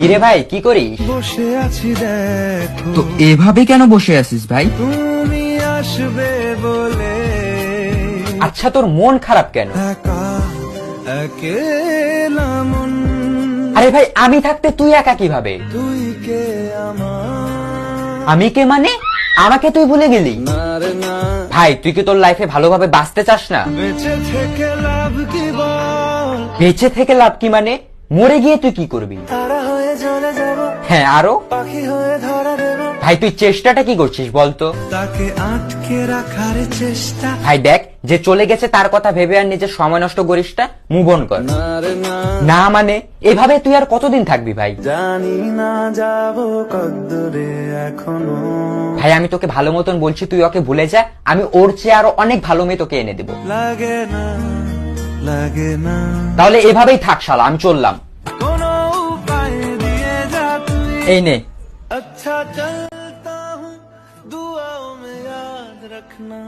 কিরে ভাই কি করিস? বসে আছি দেখো, তো এভাবে কেন বসে আছিস ভাই? তুমি আসবে বলে আচ্ছা তোর মন খারাপ কেন? একা একেলা মন, আরে ভাই আমি থাকতে তুই একা কিভাবে? তুই কে আমার আমি কে মানে? আমাকে তুই ভুলে গেলি? না রে না, ভাই তুই কি তোর লাইফে ভালোভাবে বাঁচতে চাস না? বেঁচে থেকে লাভ কি বল, বেঁচে থেকে লাভ কি মানে? মরে গিয়ে তুই কি করবি? তারা হয়ে চলে যাব, হ্যাঁ আরো? পাখি হয়ে ধরা দেব, ভাই তুই চেষ্টাটা কি করছিস বলতো? তাকে আটকে রাখার চেষ্টা, ভাই দেখ যে চলে গেছে তার কথা ভেবে আর নিজের সময় নষ্ট করিস না, মুভ অন কর। না রে না, না মানে এভাবে তুই আর কতদিন থাকবি ভাই? জানি না যাব কদ্দূরে এখনো, ভাই আমি তোকে ভালো মতন বলছি তুই ওকে ভুলে যা, আমি ওর চেয়ে আরো অনেক ভালো মেয়ে তোকে এনে দেবো। লাগে না লাগে না, তাহলে এভাবেই থাক শালা, আমি চললাম। কোনো উপায় দিয়ে যা তুই, এই নে। अच्छा चलता हूँ दुआओं में याद रखना।